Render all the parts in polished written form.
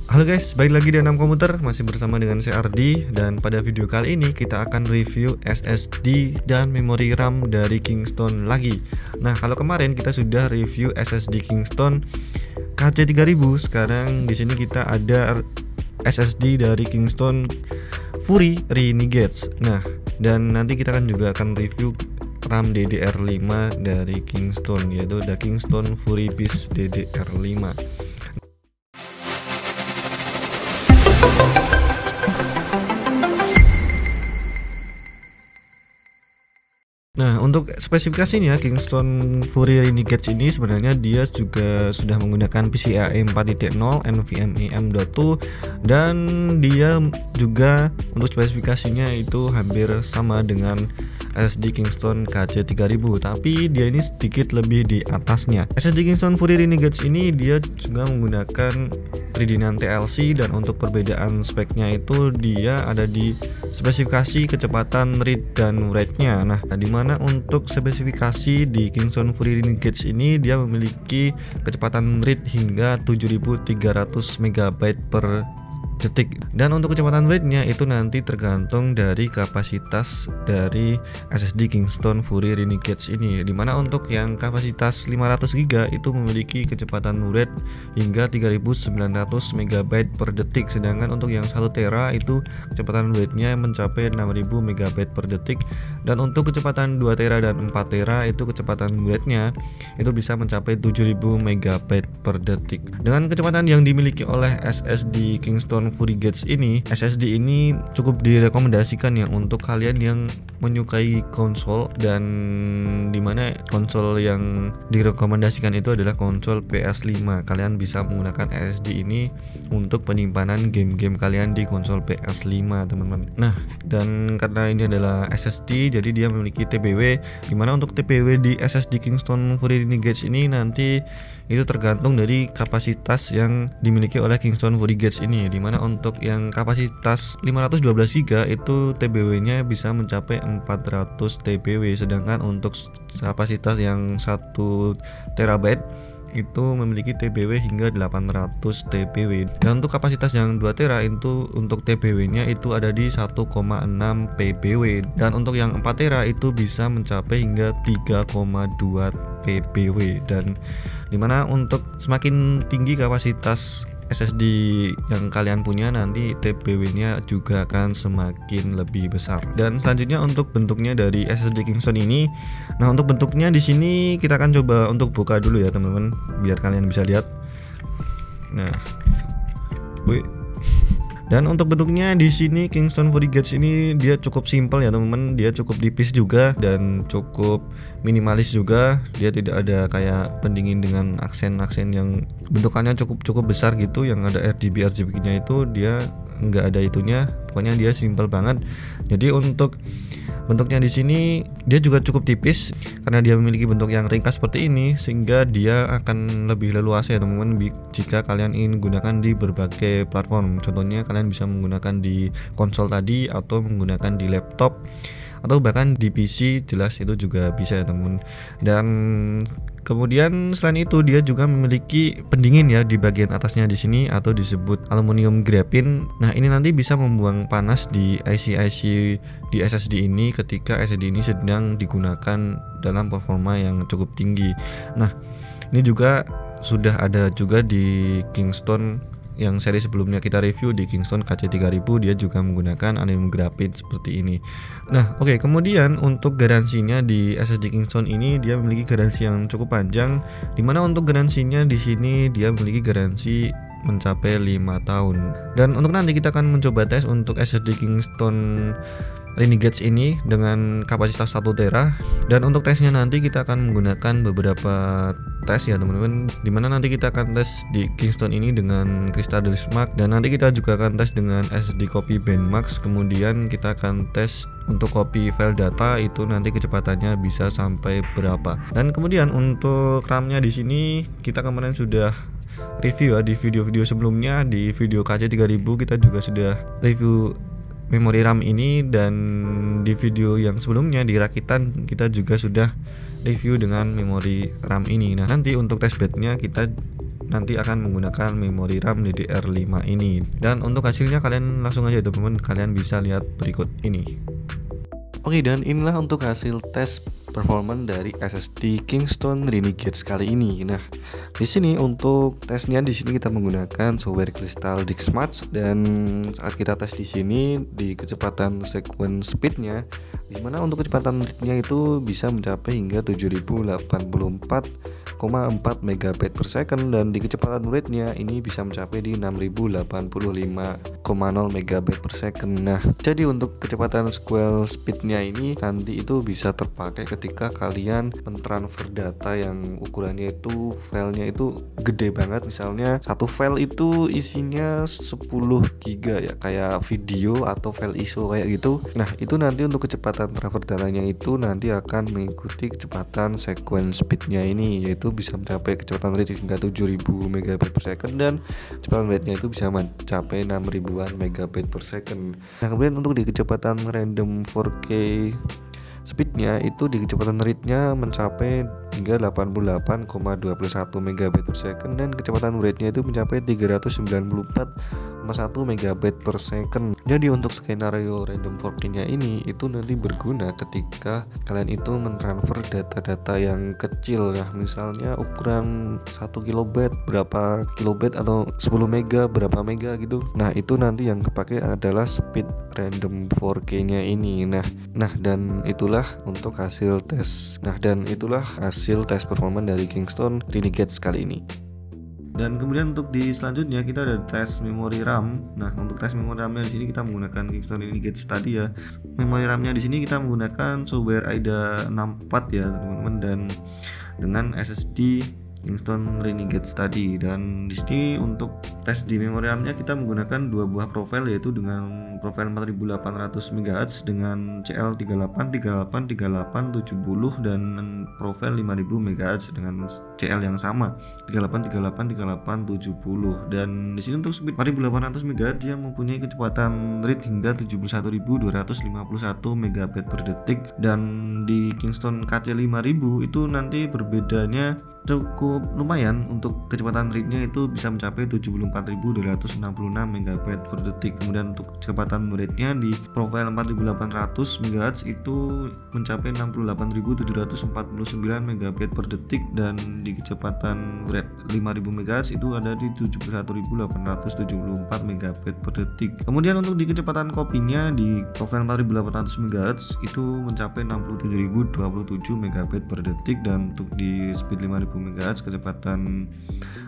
Halo guys, balik lagi di Anam Komputer, masih bersama dengan saya Ardi. Dan pada video kali ini kita akan review SSD dan memori RAM dari Kingston lagi. Nah, kalau kemarin kita sudah review SSD Kingston KC3000, sekarang di sini kita ada SSD dari Kingston Fury Renegade. Nah, dan nanti kita juga akan review RAM DDR5 dari Kingston, yaitu ada Kingston Fury Beast DDR5. Nah, untuk spesifikasinya Kingston Fury Renegade ini sebenarnya dia juga sudah menggunakan PCIe 4.0, NVMe M.2, dan dia juga untuk spesifikasinya itu hampir sama dengan SSD Kingston KC3000, tapi dia ini sedikit lebih di atasnya. SSD Kingston Fury Renegade ini dia juga menggunakan 3D NAND TLC, dan untuk perbedaan speknya itu dia ada di spesifikasi kecepatan read dan write-nya. Nah, dimana untuk spesifikasi di Kingston Fury Renegade ini dia memiliki kecepatan read hingga 7300 MB per detik, dan untuk kecepatan read-nya itu nanti tergantung dari kapasitas dari SSD Kingston Fury Renegade ini, dimana untuk yang kapasitas 500 GB itu memiliki kecepatan read hingga 3900 MB per detik, sedangkan untuk yang 1 tera itu kecepatan read-nya mencapai 6000 MB per detik, dan untuk kecepatan 2 tera dan 4 tera itu kecepatan read-nya itu bisa mencapai 7000 MB per detik. Dengan kecepatan yang dimiliki oleh SSD Kingston Fury Renegade ini, SSD ini cukup direkomendasikan ya untuk kalian yang menyukai konsol, dan dimana konsol yang direkomendasikan itu adalah konsol PS5. Kalian bisa menggunakan SSD ini untuk penyimpanan game-game kalian di konsol PS5, teman-teman. Nah, dan karena ini adalah SSD, jadi dia memiliki TBW, dimana untuk TBW di SSD Kingston Fury Renegade ini nanti itu tergantung dari kapasitas yang dimiliki oleh Kingston Fury Renegade ini, dimana untuk yang kapasitas 512 GB itu TBW-nya bisa mencapai 400 TBW, sedangkan untuk kapasitas yang 1 terabyte itu memiliki TBW hingga 800 TBW, dan untuk kapasitas yang 2 tera itu untuk TBW-nya itu ada di 1,6 PBW, dan untuk yang 4 tera itu bisa mencapai hingga 3,2 PBW. Dan dimana untuk semakin tinggi kapasitas SSD yang kalian punya, nanti TBW-nya juga akan semakin lebih besar. Dan selanjutnya untuk bentuknya dari SSD Kingston ini, nah untuk bentuknya di sini kita akan coba untuk buka dulu ya teman-teman, biar kalian bisa lihat. Nah, dan untuk bentuknya di sini Kingston Fury Renegade ini dia cukup simpel ya teman-teman, dia cukup tipis juga dan cukup minimalis juga. Dia tidak ada kayak pendingin dengan aksen-aksen yang bentukannya cukup besar gitu, yang ada RGB-nya itu dia nggak ada itunya. Pokoknya dia simpel banget. Jadi untuk bentuknya di sini dia juga cukup tipis karena dia memiliki bentuk yang ringkas seperti ini, sehingga dia akan lebih leluasa ya teman-teman jika kalian ingin gunakan di berbagai platform. Contohnya kalian bisa menggunakan di konsol tadi, atau menggunakan di laptop, atau bahkan di PC, jelas itu juga bisa ya teman-teman. Dan kemudian selain itu dia juga memiliki pendingin ya di bagian atasnya di sini, atau disebut aluminium graphene. Nah, ini nanti bisa membuang panas di IC di SSD ini ketika SSD ini sedang digunakan dalam performa yang cukup tinggi. Nah, ini juga sudah ada juga di Kingston yang seri sebelumnya kita review, di Kingston KC3000, dia juga menggunakan aluminium graphene seperti ini. Nah, oke, kemudian untuk garansinya di SSD Kingston ini dia memiliki garansi yang cukup panjang, dimana untuk garansinya di sini dia memiliki garansi mencapai 5 tahun. Dan untuk nanti kita akan mencoba tes untuk SSD Kingston Renegade ini dengan kapasitas 1 tera, dan untuk tesnya nanti kita akan menggunakan beberapa tes ya teman-teman, dimana nanti kita akan tes di Kingston ini dengan Crystal Disk Mark, dan nanti kita juga akan tes dengan SSD copy Benchmark. Kemudian kita akan tes untuk copy file data, itu nanti kecepatannya bisa sampai berapa. Dan kemudian untuk RAM-nya di sini kita kemarin sudah review ya di video-video sebelumnya. Di video KC3000 kita juga sudah review memori RAM ini, dan di video yang sebelumnya di rakitan kita juga sudah review dengan memori RAM ini. Nah, nanti untuk testbednya kita nanti akan menggunakan memori RAM DDR5 ini. Dan untuk hasilnya kalian langsung aja teman-teman, kalian bisa lihat berikut ini. Oke, dan inilah untuk hasil tes performance dari SSD Kingston Renegade kali ini. Nah, di sini untuk tesnya di sini kita menggunakan software Crystal Disk Match, dan saat kita tes di sini di kecepatan sequence speednya, di mana untuk kecepatan readnya itu bisa mencapai hingga 7084,4 megabit per second, dan di kecepatan write-nya ini bisa mencapai di 6085,0 megabit per second. Nah, jadi untuk kecepatan sequence speednya ini nanti itu bisa terpakai ketika kalian mentransfer data yang ukurannya itu filenya itu gede banget, misalnya satu file itu isinya 10 giga ya, kayak video atau file ISO kayak gitu. Nah, itu nanti untuk kecepatan transfer datanya itu nanti akan mengikuti kecepatan sequence speednya ini, yaitu bisa mencapai kecepatan read hingga 7000 megabit per second, dan kecepatan write-nya itu bisa mencapai 6000-an megabit per second. Nah, kemudian untuk di kecepatan random 4K speednya itu di kecepatan read-nya mencapai hingga 88,21 megabit per second, dan kecepatan write-nya itu mencapai 394,1 megabit per second. Jadi untuk skenario random 4K-nya ini itu nanti berguna ketika kalian itu mentransfer data-data yang kecil ya, misalnya ukuran 1 kilobit berapa kilobit atau 10 mega berapa mega gitu. Nah, itu nanti yang kepake adalah speed random 4K-nya ini. Nah, dan itulah untuk hasil tes. Nah, dan itulah hasil tes performa dari Kingston Renegade kali ini. Dan kemudian untuk di selanjutnya kita ada tes memori RAM. Nah, untuk tes memori RAM-nya di sini kita menggunakan Kingston Renegade tadi ya. Memori RAM-nya di sini kita menggunakan software AIDA 64 ya, teman-teman, dan dengan SSD Kingston Renegade tadi. Dan di sini untuk tes di memori RAM-nya kita menggunakan dua buah profil, yaitu dengan profil 4800 MHz dengan CL38 38 38 70 dan profil 5000 MHz dengan CL yang sama 38 38 38 70. Dan di sini untuk speed 4800 MHz dia mempunyai kecepatan read hingga 71251 megabit per detik, dan di Kingston KC5000 itu nanti berbedanya cukup lumayan. Untuk kecepatan read-nya itu bisa mencapai 74266 megabit per detik. Kemudian untuk kecepatan write-nya di profil 4800 MHz itu mencapai 68749 megabit per detik, dan di kecepatan write 5000 MHz itu ada di 71874 megabit per detik. Kemudian untuk di kecepatan copy-nya di profil 4800 MHz itu mencapai 67027 megabit per detik, dan untuk di speed 5000 MHz kecepatan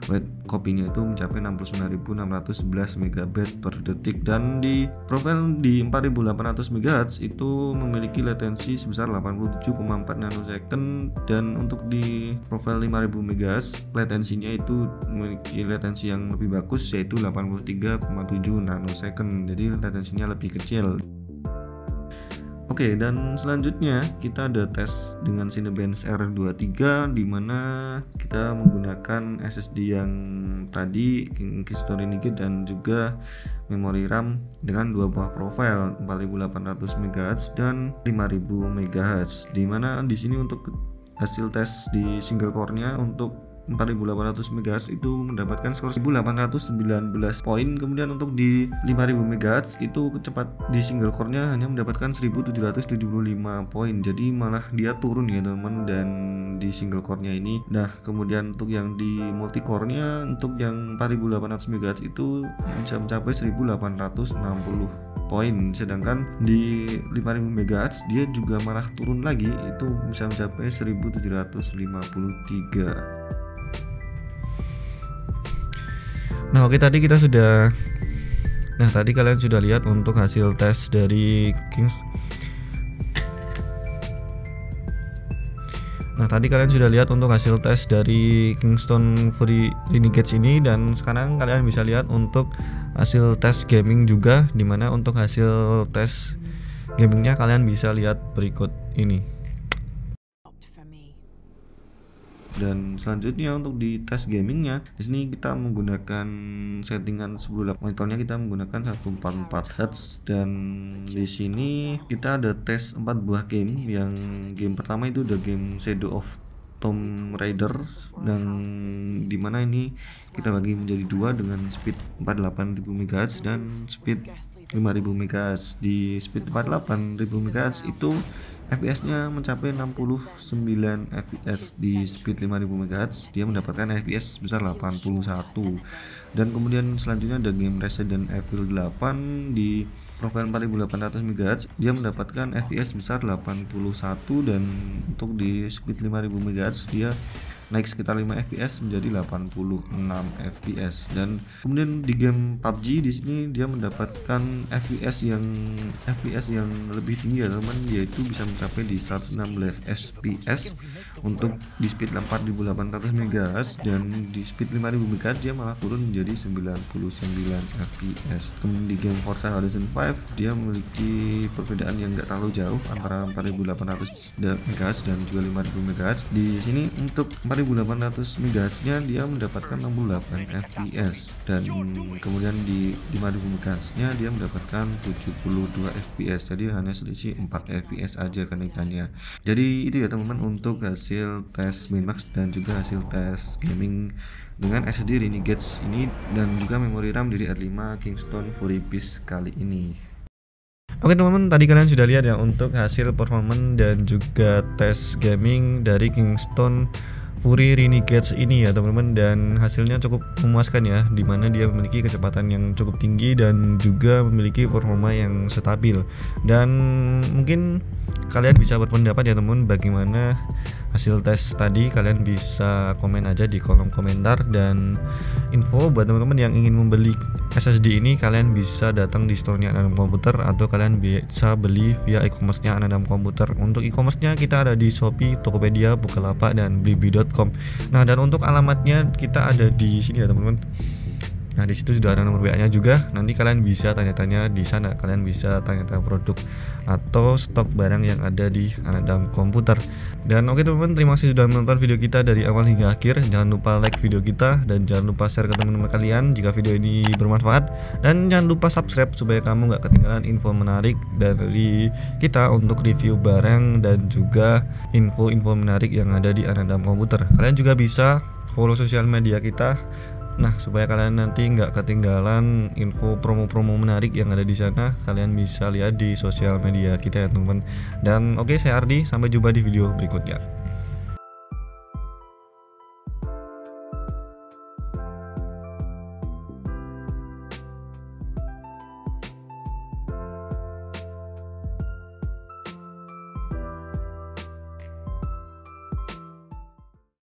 write copy-nya itu mencapai 69611 megabit per detik. Dan di profil di 4800 MHz itu memiliki latensi sebesar 87,4 nanosecond, dan untuk di profil 5000 MHz latensinya itu memiliki latensi yang lebih bagus, yaitu 83,7 nanosecond, jadi latensinya lebih kecil. Oke, dan selanjutnya kita ada tes dengan Cinebench R23, di mana kita menggunakan SSD yang tadi Kingston Renegade dan juga memori RAM dengan dua buah profil 4800 MHz dan 5000 MHz, di mana di sini untuk hasil tes di single core-nya untuk 4800 MHz itu mendapatkan skor 1819 poin. Kemudian untuk di 5000 MHz itu cepat di single core-nya hanya mendapatkan 1775 poin. Jadi malah dia turun ya teman-teman, dan di single core-nya ini. Nah, kemudian untuk yang di multi core-nya untuk yang 4800 MHz itu bisa mencapai 1860 poin, sedangkan di 5000 MHz dia juga malah turun lagi, itu bisa mencapai 1753. Nah, oke, tadi kalian sudah lihat untuk hasil tes dari Kingston Fury Renegade ini, dan sekarang kalian bisa lihat untuk hasil tes gaming juga, dimana untuk hasil tes gamingnya kalian bisa lihat berikut ini. Dan selanjutnya untuk di tes gamingnya di sini kita menggunakan settingan sebelum monitornya kita menggunakan 144 Hz, dan di sini kita ada tes 4 buah game. Yang game pertama itu ada game Shadow of Tomb Raider, dan dimana ini kita bagi menjadi dua dengan speed 48.000 MHz dan speed 5.000 MHz. Di speed 48.000 MHz itu FPS-nya mencapai 69 FPS. Di speed 5.000 MHz dia mendapatkan FPS sebesar 81. Dan kemudian selanjutnya ada game Resident Evil 8 di profil 4800 MHz dia mendapatkan FPS sebesar 81, dan untuk di speed 5000 MHz dia naik sekitar 5 FPS menjadi 86 FPS. Dan kemudian di game PUBG di sini dia mendapatkan FPS yang lebih tinggi ya teman, yaitu bisa mencapai di 116 FPS untuk di speed 4800 MHz, dan di speed 5000 MHz dia malah turun menjadi 99 FPS. Kemudian di game Forza Horizon 5 dia memiliki perbedaan yang enggak terlalu jauh antara 4800 MHz dan juga 5000 MHz. Di sini untuk 4800 MHz nya dia mendapatkan 68 FPS, dan kemudian di 5000 MHz nya dia mendapatkan 72 FPS. Jadi hanya selisih 4 FPS aja kenaikannya. Jadi itu ya teman-teman untuk hasil tes Minmax dan juga hasil tes gaming dengan SSD Renegade ini dan juga memori RAM DDR5 Kingston Fury Beast kali ini. Oke teman-teman, tadi kalian sudah lihat ya untuk hasil performance dan juga tes gaming dari Kingston Fury Renegade ini ya teman-teman, dan hasilnya cukup memuaskan ya, dimana dia memiliki kecepatan yang cukup tinggi dan juga memiliki performa yang stabil. Dan mungkin kalian bisa berpendapat ya teman, bagaimana hasil tes tadi. Kalian bisa komen aja di kolom komentar, dan info buat teman-teman yang ingin membeli SSD ini, kalian bisa datang di store-nya Anadam Komputer atau kalian bisa beli via e-commerce-nya Anadam Komputer. Untuk e-commerce-nya kita ada di Shopee, Tokopedia, Bukalapak, dan Blibli.com. Nah, dan untuk alamatnya kita ada di sini ya teman-teman. Nah, di situ sudah ada nomor WA-nya juga. Nanti kalian bisa tanya-tanya di sana. Kalian bisa tanya-tanya produk atau stok barang yang ada di Anadam Komputer. Dan oke teman-teman, terima kasih sudah menonton video kita dari awal hingga akhir. Jangan lupa like video kita dan jangan lupa share ke teman-teman kalian jika video ini bermanfaat. Dan jangan lupa subscribe supaya kamu nggak ketinggalan info menarik dari kita untuk review barang dan juga info-info menarik yang ada di Anadam Komputer. Kalian juga bisa follow sosial media kita. Nah, supaya kalian nanti nggak ketinggalan info promo-promo menarik yang ada di sana, kalian bisa lihat di sosial media kita ya teman-teman. Dan oke, saya Ardi, sampai jumpa di video berikutnya.